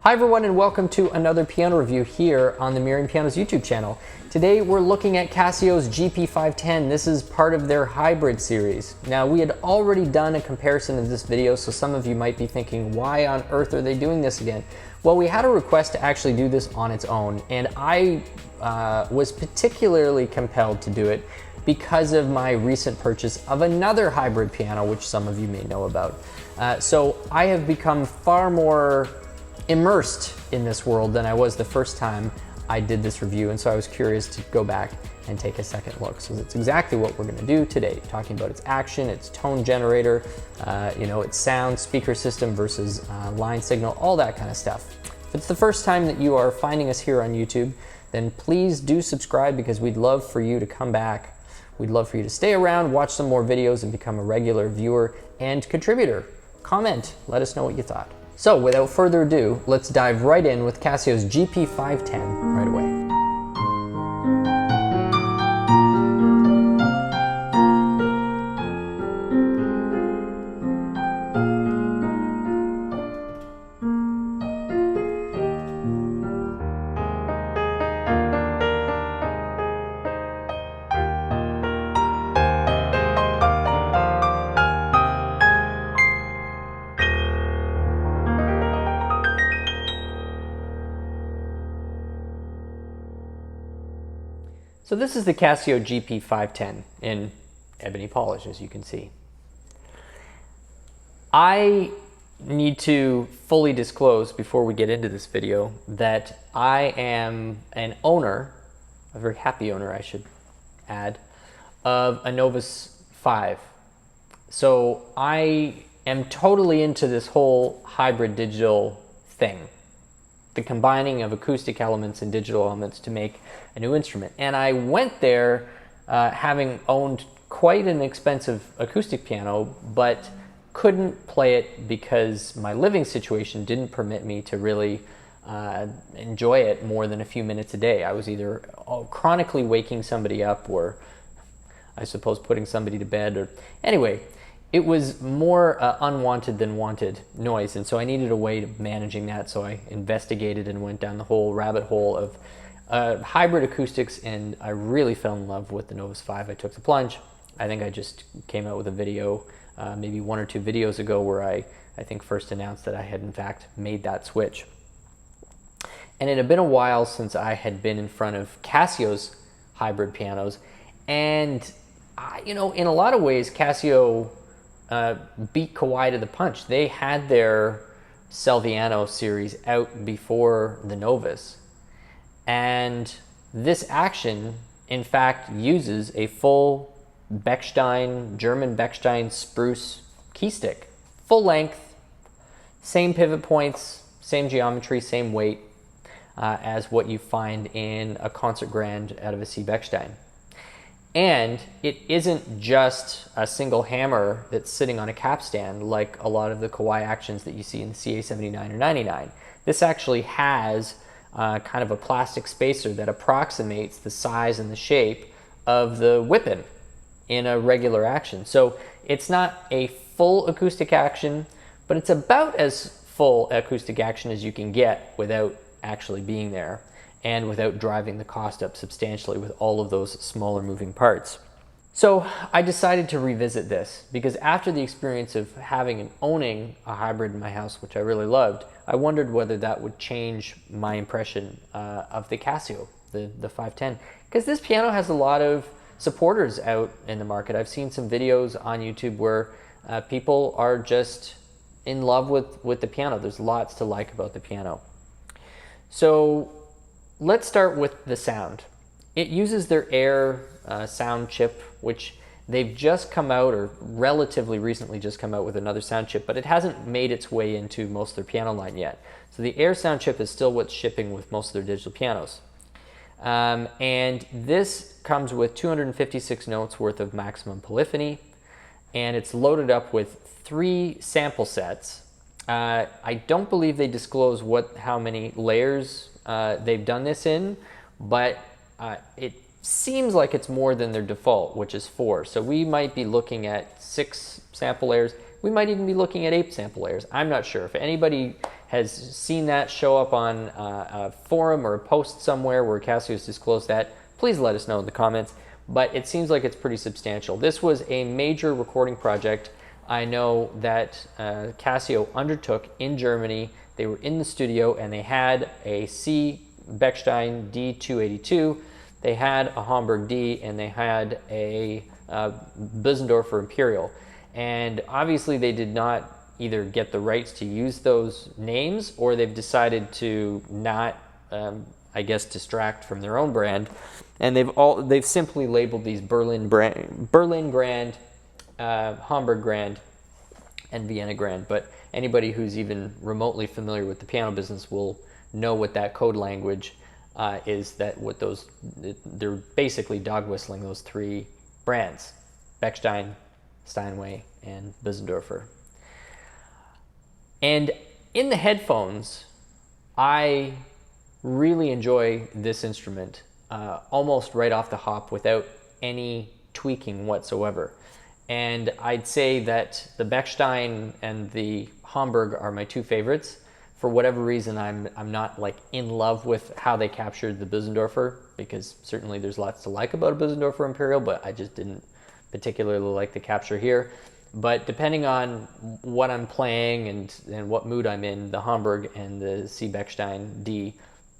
Hi everyone and welcome to another piano review here on the Merriam Pianos YouTube channel. Today we're looking at Casio's GP-510. This is part of their hybrid series. Now we had already done a comparison in this video, so some of you might be thinking, why on earth are they doing this again? Well, we had a request to actually do this on its own, and I was particularly compelled to do it because of my recent purchase of another hybrid piano, which some of you may know about. So I have become far more immersed in this world than I was the first time I did this review, and so I was curious to go back and take a second look. So that's exactly what we're going to do today, talking about its action, its tone generator, its sound, speaker system versus line signal, all that kind of stuff. If it's the first time that you are finding us here on YouTube, then please do subscribe because we'd love for you to come back. We'd love for you to stay around, watch some more videos, and become a regular viewer and contributor. Comment, let us know what you thought. So without further ado, let's dive right in with Casio's GP-510 right away. So this is the Casio GP-510 in ebony polish, as you can see. I need to fully disclose before we get into this video that I am an owner, a very happy owner I should add, of a Novus 5. So I am totally into this whole hybrid digital thing. The combining of acoustic elements and digital elements to make a new instrument. And I went there having owned quite an expensive acoustic piano, but couldn't play it because my living situation didn't permit me to really enjoy it more than a few minutes a day. I was either chronically waking somebody up or I suppose putting somebody to bed, or anyway, it was more unwanted than wanted noise, and so I needed a way of managing that, so I investigated and went down the whole rabbit hole of hybrid acoustics, and I really fell in love with the Novus 5. I took the plunge. I think I just came out with a video, maybe 1 or 2 videos ago, where I think first announced that I had in fact made that switch. And it had been a while since I had been in front of Casio's hybrid pianos, and in a lot of ways Casio beat Kawai to the punch. They had their Celviano series out before the Novus, and this action in fact uses a full Bechstein, German Bechstein spruce key stick, full length, same pivot points, same geometry, same weight as what you find in a concert grand out of a C. Bechstein. And it isn't just a single hammer that's sitting on a capstan like a lot of the Kawai actions that you see in the CA79 or 99. This actually has kind of a plastic spacer that approximates the size and the shape of the whippin in a regular action. So it's not a full acoustic action, but it's about as full acoustic action as you can get without actually being there, and without driving the cost up substantially with all of those smaller moving parts. So I decided to revisit this because after the experience of having and owning a hybrid in my house, which I really loved, I wondered whether that would change my impression of the Casio, the 510. Because this piano has a lot of supporters out in the market. I've seen some videos on YouTube where people are just in love with the piano. There's lots to like about the piano. So let's start with the sound. It uses their Air sound chip, which they've just come out, or relatively recently just come out with another sound chip, but it hasn't made its way into most of their piano line yet. So the Air sound chip is still what's shipping with most of their digital pianos. And this comes with 256 notes worth of maximum polyphony, and it's loaded up with 3 sample sets. I don't believe they disclose how many layers they've done this in, but it seems like it's more than their default, which is 4. So we might be looking at 6 sample layers. We might even be looking at 8 sample layers. I'm not sure. If anybody has seen that show up on a forum or a post somewhere where Casio has disclosed that, please let us know in the comments. But it seems like it's pretty substantial. This was a major recording project I know that Casio undertook in Germany. They were in the studio and they had a C Bechstein D282, they had a Hamburg D, and they had a Bösendorfer Imperial. And obviously they did not either get the rights to use those names, or they've decided to not, I guess, distract from their own brand. And they've simply labeled these Berlin Grand, Hamburg Grand, and Vienna Grand. But anybody who's even remotely familiar with the piano business will know what that code language is. They're basically dog whistling those three brands: Bechstein, Steinway, and Bösendorfer. And in the headphones, I really enjoy this instrument almost right off the hop without any tweaking whatsoever. And I'd say that the Bechstein and the Hamburg are my two favorites. For whatever reason, I'm not like in love with how they captured the Bösendorfer, because certainly there's lots to like about a Bösendorfer Imperial, but I just didn't particularly like the capture here. But depending on what I'm playing and what mood I'm in, the Hamburg and the C Bechstein D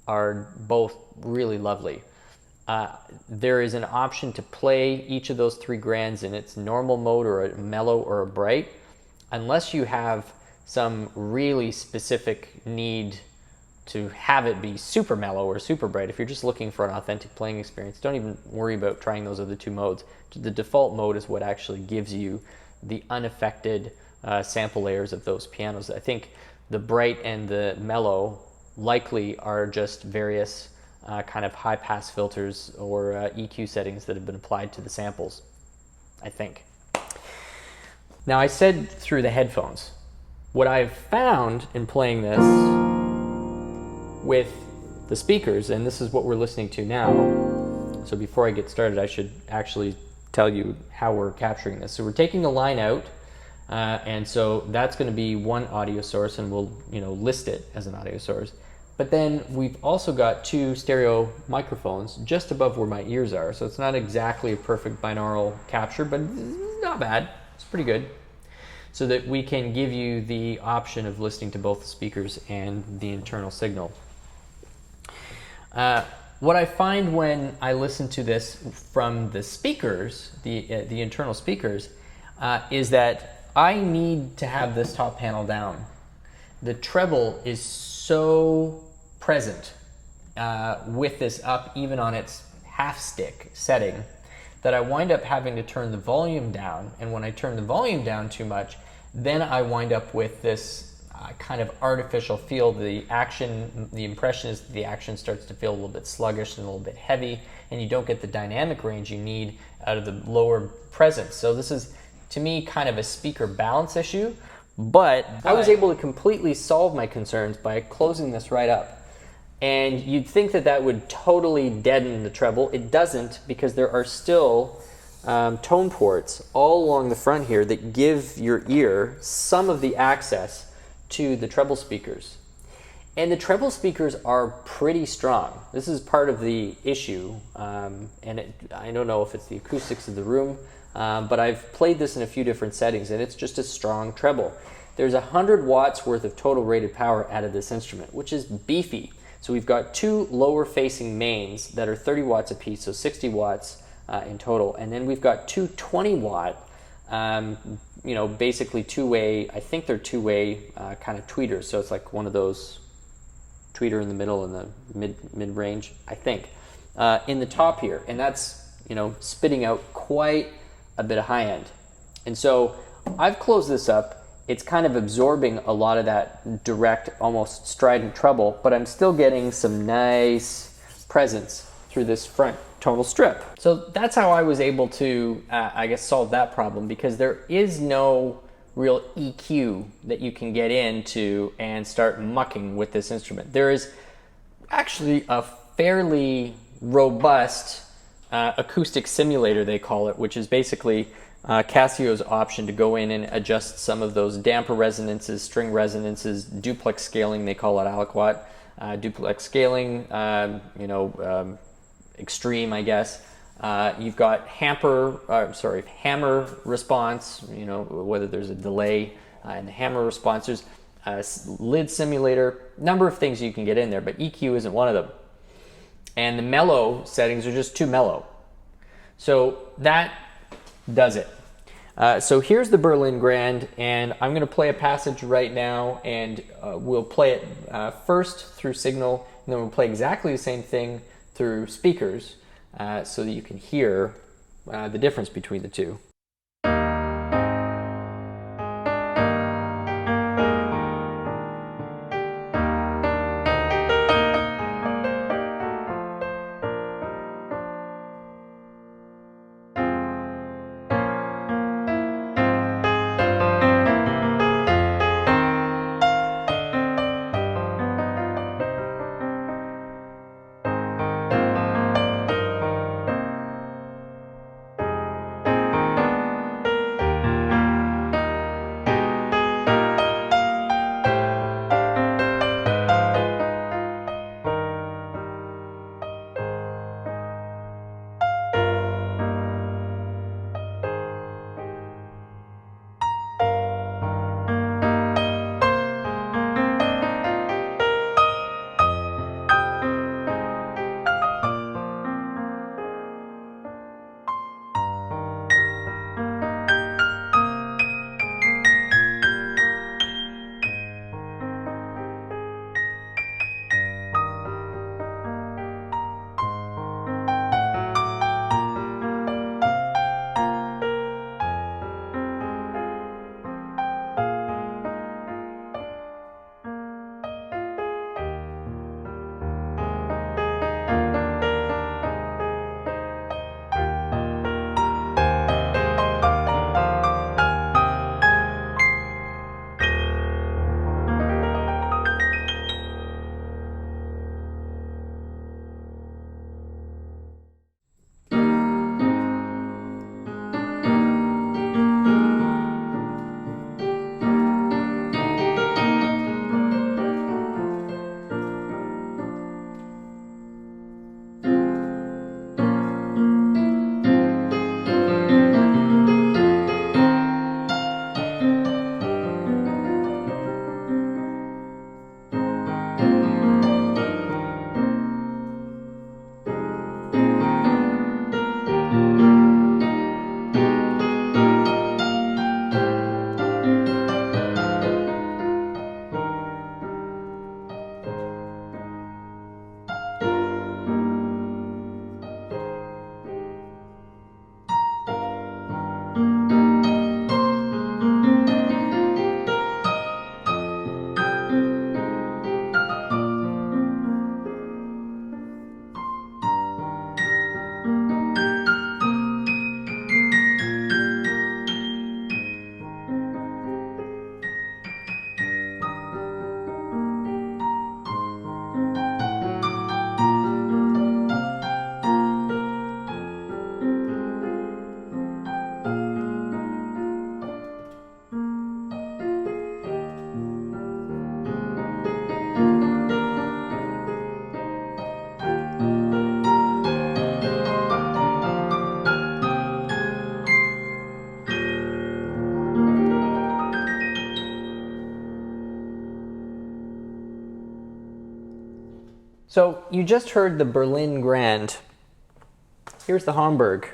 are both really lovely. There is an option to play each of those three grands in its normal mode, or a mellow or a bright, unless you have some really specific need to have it be super mellow or super bright. If you're just looking for an authentic playing experience, don't even worry about trying those other two modes. The default mode is what actually gives you the unaffected sample layers of those pianos. I think the bright and the mellow likely are just various kind of high pass filters or EQ settings that have been applied to the samples, I think. Now, I said through the headphones. What I've found in playing this with the speakers, and this is what we're listening to now. So before I get started, I should actually tell you how we're capturing this. So we're taking a line out, and so that's going to be one audio source, and we'll list it as an audio source. But then we've also got two stereo microphones just above where my ears are. So it's not exactly a perfect binaural capture, but it's not bad. It's pretty good. So that we can give you the option of listening to both the speakers and the internal signal. What I find when I listen to this from the speakers, the internal speakers, is that I need to have this top panel down. The treble is so present with this up, even on its half stick setting, that I wind up having to turn the volume down. And when I turn the volume down too much, then I wind up with this kind of artificial feel. The impression is the action starts to feel a little bit sluggish and a little bit heavy, and you don't get the dynamic range you need out of the lower presence. So this is, to me, kind of a speaker balance issue, but I was able to completely solve my concerns by closing this right up. And you'd think that that would totally deaden the treble. It doesn't, because there are still tone ports all along the front here that give your ear some of the access to the treble speakers. And the treble speakers are pretty strong. This is part of the issue, and I don't know if it's the acoustics of the room, but I've played this in a few different settings, and it's just a strong treble. There's 100 watts worth of total rated power out of this instrument, which is beefy. So we've got two lower facing mains that are 30 watts apiece, so 60 watts in total. And then we've got two 20 watt, basically two-way, I think they're two-way kind of tweeters. So it's like one of those tweeter in the middle and the mid-range, I think, in the top here. And that's, spitting out quite a bit of high end. And so I've closed this up. It's kind of absorbing a lot of that direct, almost strident treble, but I'm still getting some nice presence through this front tonal strip. So that's how I was able to, solve that problem, because there is no real EQ that you can get into and start mucking with this instrument. There is actually a fairly robust acoustic simulator, they call it, which is basically Casio's option to go in and adjust some of those damper resonances, string resonances, duplex scaling, they call it aliquot. Duplex scaling, extreme, I guess. You've got hammer response, whether there's a delay in the hammer response. There's lid simulator, number of things you can get in there, but EQ isn't one of them. And the mellow settings are just too mellow. So that does it. So here's the Berlin Grand, and I'm going to play a passage right now, and we'll play it first through signal, and then we'll play exactly the same thing through speakers so that you can hear the difference between the two. So you just heard the Berlin Grand. Here's the Hamburg.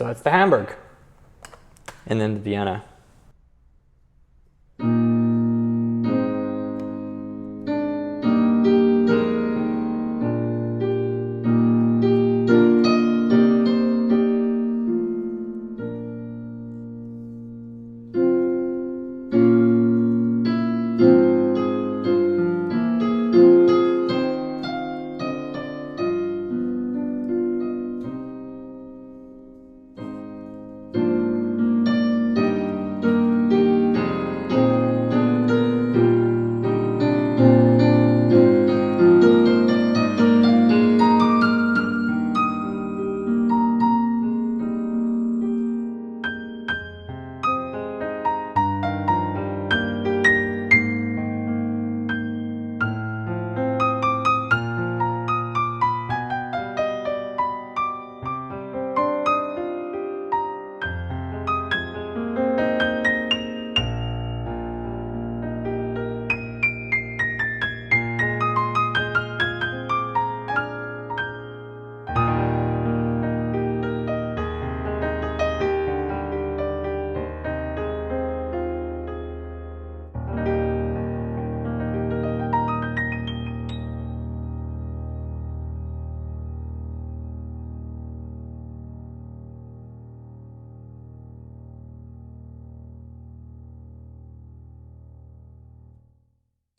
So that's the Hamburg. And then the Vienna.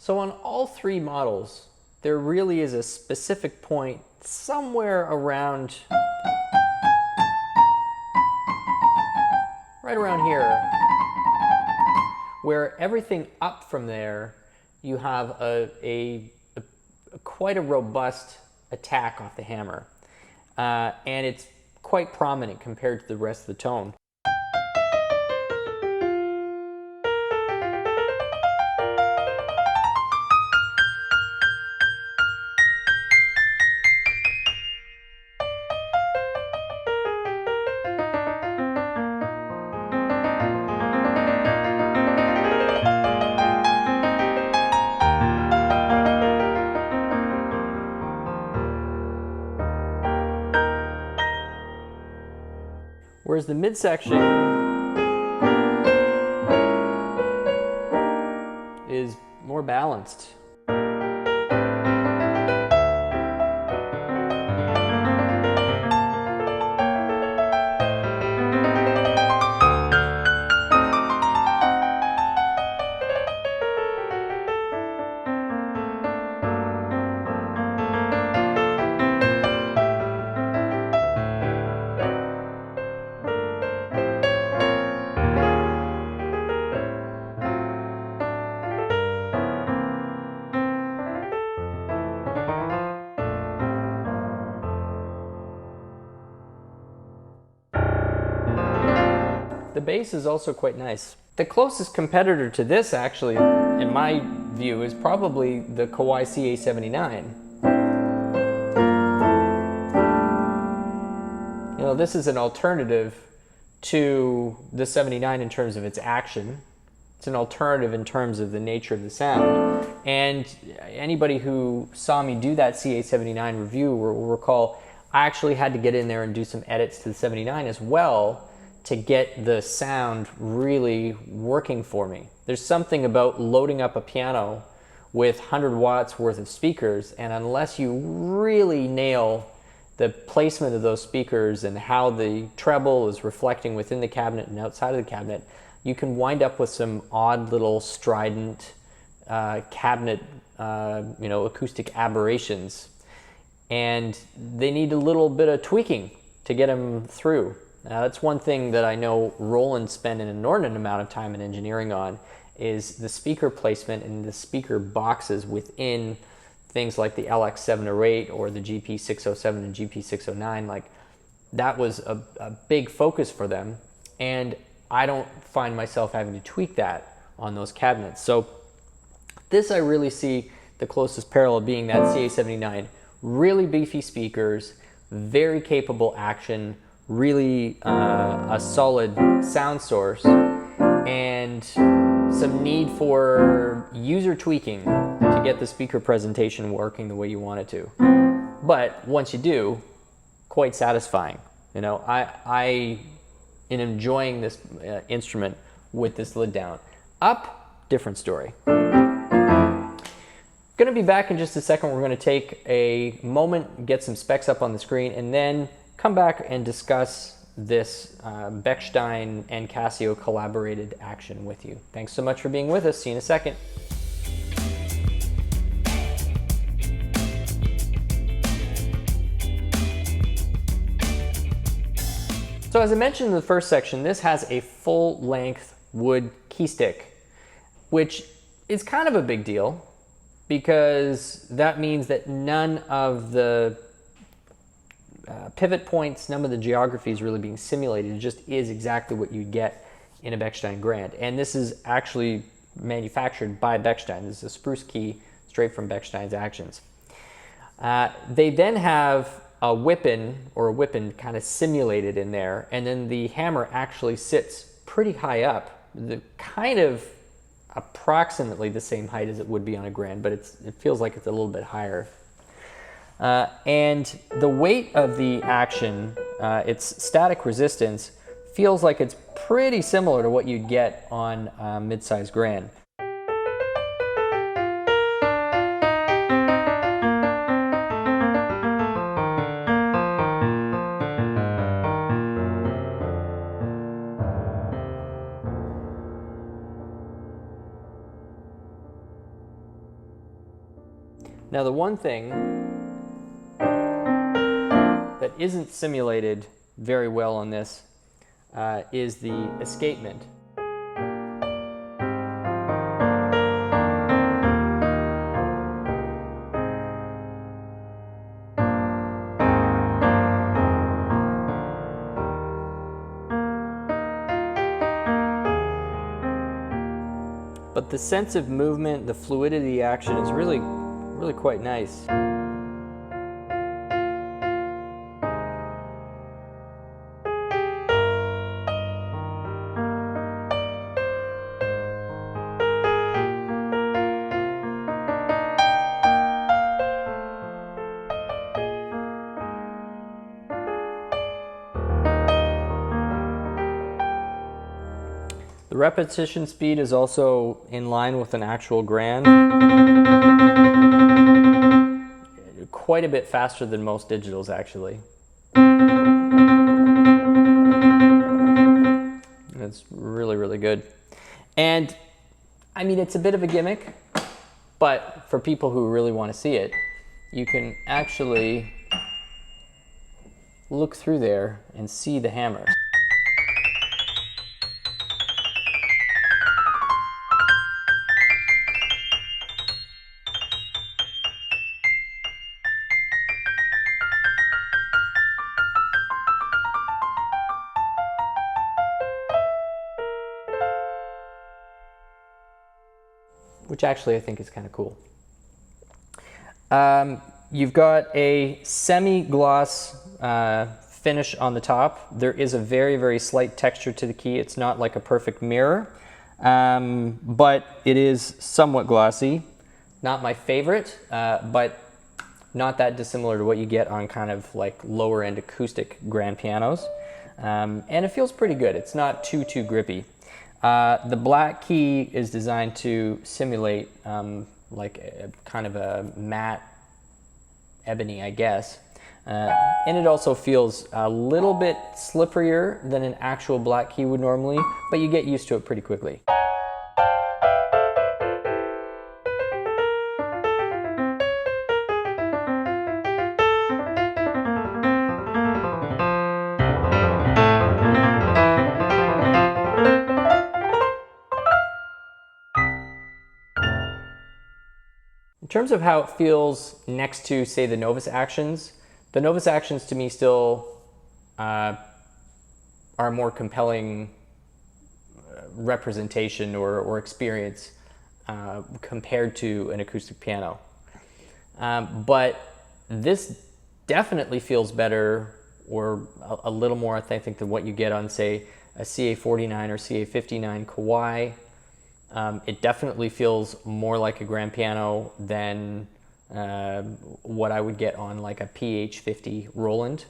So on all three models, there really is a specific point somewhere around, right around here, where everything up from there, you have quite a robust attack off the hammer. And it's quite prominent compared to the rest of the tone. Whereas the midsection is more balanced. The bass is also quite nice. The closest competitor to this, actually, in my view, is probably the Kawai CA79. You know, this is an alternative to the 79 in terms of its action. It's an alternative in terms of the nature of the sound. And anybody who saw me do that CA79 review will recall I actually had to get in there and do some edits to the 79 as well to get the sound really working for me. There's something about loading up a piano with 100 watts worth of speakers, and unless you really nail the placement of those speakers and how the treble is reflecting within the cabinet and outside of the cabinet, you can wind up with some odd little strident cabinet acoustic aberrations, and they need a little bit of tweaking to get them through. Now, that's one thing that I know Roland spent an inordinate amount of time in engineering on, is the speaker placement and the speaker boxes within things like the LX708 or the GP607 and GP609. Like, that was a big focus for them, and I don't find myself having to tweak that on those cabinets. So this I really see the closest parallel being that CA79. Really beefy speakers, very capable action, really a solid sound source, and some need for user tweaking to get the speaker presentation working the way you want it to. But once you do, quite satisfying. You know, I am enjoying this instrument with this lid down. Up, different story. Going to be back in just a second. We're going to take a moment, get some specs up on the screen, and then come back and discuss this Bechstein and Casio collaborated action with you. Thanks so much for being with us. See you in a second. So as I mentioned in the first section, this has a full-length wood key stick, which is kind of a big deal because that means that none of the pivot points, none of the geography is really being simulated. It just is exactly what you get in a Bechstein Grand. And this is actually manufactured by Bechstein. This is a spruce key straight from Bechstein's actions. They then have a whip-in or a whip-in kind of simulated in there, and then the hammer actually sits pretty high up, kind of approximately the same height as it would be on a Grand, but it feels like it's a little bit higher. And the weight of the action, its static resistance, feels like it's pretty similar to what you'd get on a mid-size Grand. Now the one thing that isn't simulated very well on this is the escapement. But the sense of movement, the fluidity of the action is really quite nice. The repetition speed is also in line with an actual Grand. Quite a bit faster than most digitals, actually. It's really good. And I mean, it's a bit of a gimmick, but for people who really want to see it, you can actually look through there and see the hammer. Which actually I think is kind of cool. You've got a semi-gloss finish on the top. There is a very slight texture to the key. It's not like a perfect mirror, but it is somewhat glossy. Not my favorite, but not that dissimilar to what you get on kind of like lower end acoustic grand pianos. And it feels pretty good. It's not too grippy. The black key is designed to simulate like a kind of a matte ebony, I guess. And it also feels a little bit slipperier than an actual black key would normally, but you get used to it pretty quickly. In terms of how it feels next to, say, the Novus Actions, the Novus Actions to me still are a more compelling representation or experience compared to an acoustic piano. But this definitely feels better, or a little more, I think, than what you get on, say, a CA49 or CA59 Kawai. It definitely feels more like a grand piano than what I would get on like a PH50 Roland.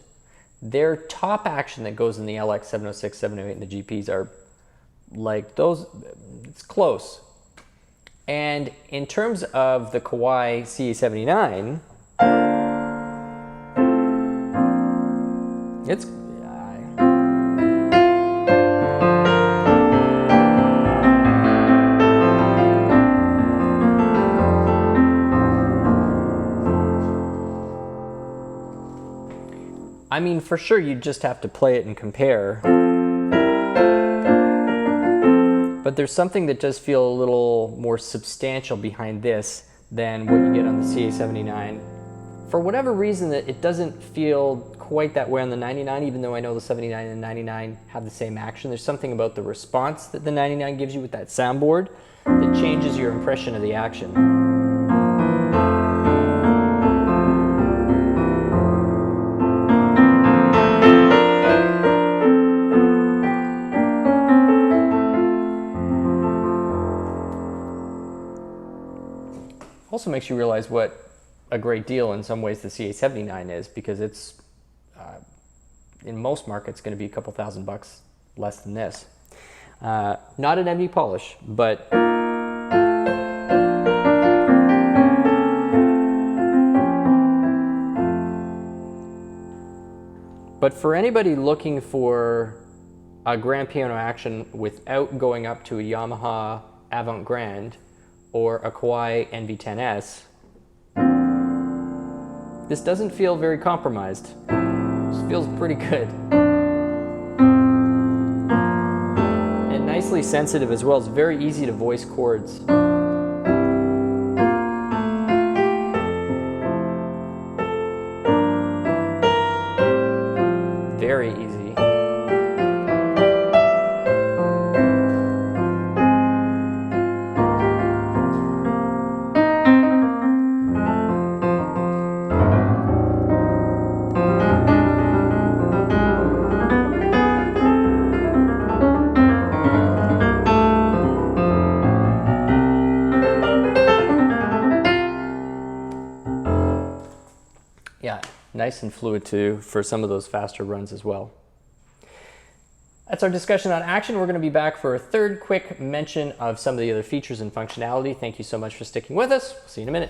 Their top action that goes in the LX 706, 708, and the GPs are like those, it's close. And in terms of the Kawai CA79, it's I mean, for sure, you just have to play it and compare. But there's something that does feel a little more substantial behind this than what you get on the CA79. For whatever reason, that it doesn't feel quite that way on the 99, even though I know the 79 and the 99 have the same action. There's something about the response that the 99 gives you with that soundboard that changes your impression of the action. Also makes you realize what a great deal in some ways the CA79 is, because it's in most markets going to be a couple $1,000 less than this. Not an MD polish, but for anybody looking for a grand piano action without going up to a Yamaha Avant Grand or a Kawai NV10S, this doesn't feel very compromised. This feels pretty good. And nicely sensitive as well. It's very easy to voice chords. Very easy. Yeah, nice and fluid too for some of those faster runs as well. That's our discussion on action. We're going to be back for a third quick mention of some of the other features and functionality. Thank you so much for sticking with us. We'll see you in a minute.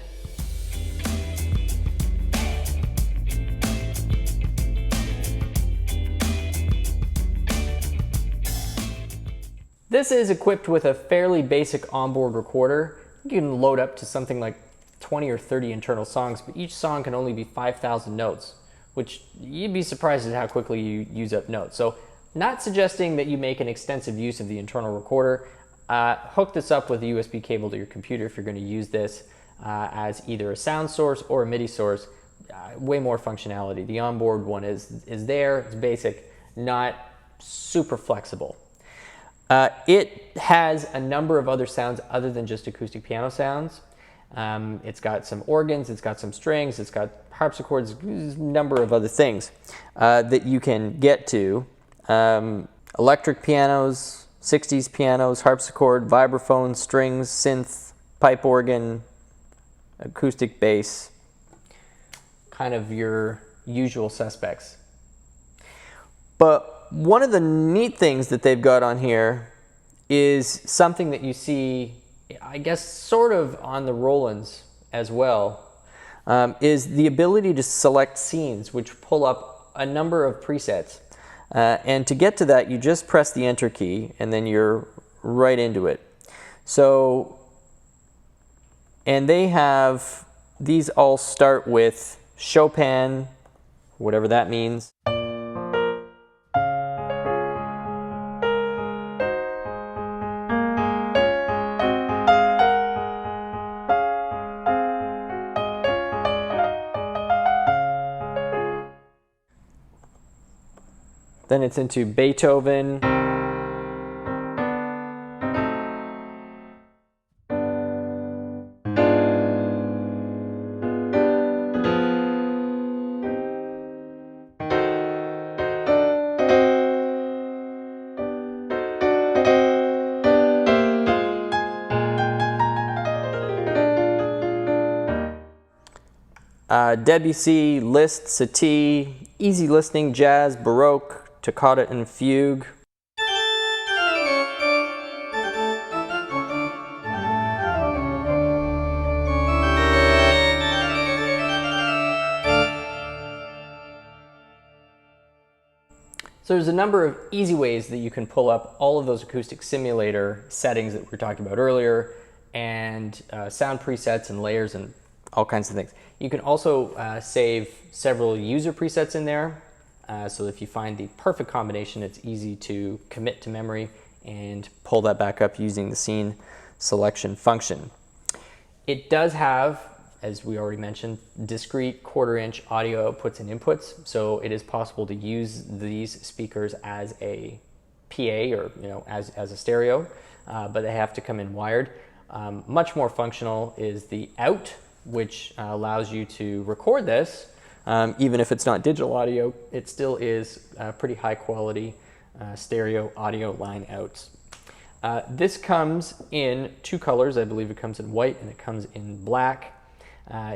This is equipped with a fairly basic onboard recorder. You can load up to something like 20 or 30 internal songs, but each song can only be 5,000 notes, which you'd be surprised at how quickly you use up notes. So not suggesting that you make an extensive use of the internal recorder. Hook this up with a USB cable to your computer if you're going to use this as either a sound source or a MIDI source. Way more functionality. The onboard one is there, it's basic, not super flexible. It has a number of other sounds other than just acoustic piano sounds. It's got some organs, it's got some strings, it's got harpsichords, a number of other things that you can get to. Electric pianos, 60s pianos, harpsichord, vibraphone, strings, synth, pipe organ, acoustic bass, kind of your usual suspects. But one of the neat things that they've got on here is something that you see, I guess, sort of on the Rolands as well, is the ability to select scenes, which pull up a number of presets. And to get to that, you just press the Enter key, and then you're right into it. So, and they have, these all start with Chopin, whatever that means. Then it's into Beethoven. Debussy, Liszt, Satie, easy listening jazz, baroque, toccata, and fugue. So there's a number of easy ways that you can pull up all of those acoustic simulator settings that we were talking about earlier, and sound presets and layers and all kinds of things. You can also save several user presets in there, so if you find the perfect combination, it's easy to commit to memory and pull that back up using the scene selection function. It does have, as we already mentioned, discrete quarter-inch audio outputs and inputs, so it is possible to use these speakers as a PA or as a stereo, but they have to come in wired. Much more functional is the out, which allows you to record this. Even if it's not digital audio, it still is pretty high quality stereo audio line outs. This comes in two colors. I believe it comes in white and it comes in black.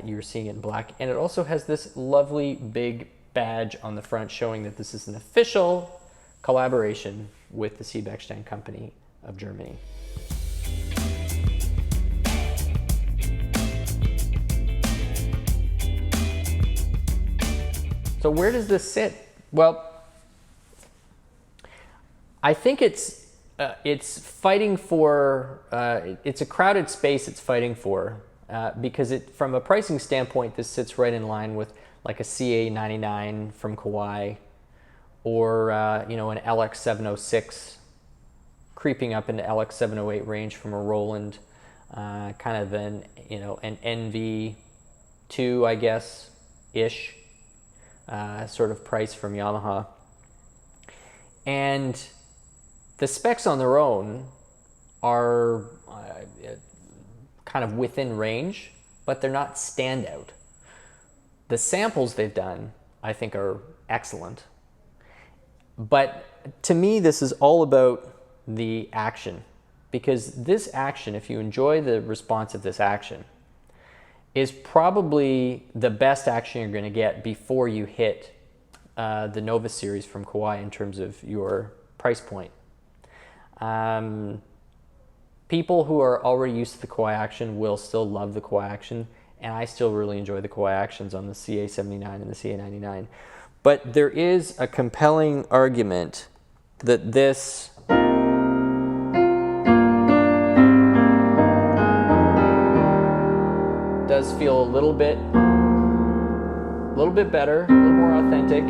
You're seeing it in black, and it also has this lovely big badge on the front showing that this is an official collaboration with the C. Bechstein Company of Germany. So where does this sit? Well, I think it's fighting for, it's a crowded space it's fighting for, because from a pricing standpoint, this sits right in line with like a CA99 from Kawai, or an LX706, creeping up into LX708 range from a Roland, kind of an NV2, I guess, ish. Sort of price from Yamaha. And the specs on their own are kind of within range, but they're not standout. The samples they've done, I think, are excellent. But to me, this is all about the action, because this action, if you enjoy the response of this action, is probably the best action you're going to get before you hit the Nova series from Kawai in terms of your price point. People who are already used to the Kawai action will still love the Kawai action, and I still really enjoy the Kawai actions on the CA79 and the CA99. But there is a compelling argument that this does feel a little bit better, a little more authentic.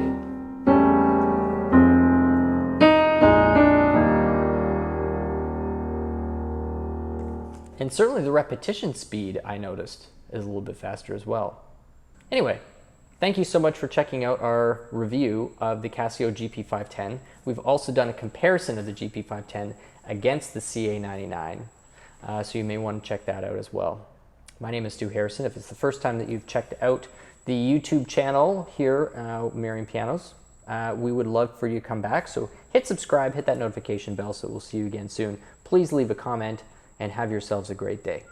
And certainly the repetition speed, I noticed, is a little bit faster as well. Anyway, thank you so much for checking out our review of the Casio GP-510. We've also done a comparison of the GP-510 against the CA99, so you may want to check that out as well. My name is Stu Harrison. If it's the first time that you've checked out the YouTube channel here, Merriam Pianos, we would love for you to come back. So hit subscribe, hit that notification bell, so we'll see you again soon. Please leave a comment and have yourselves a great day.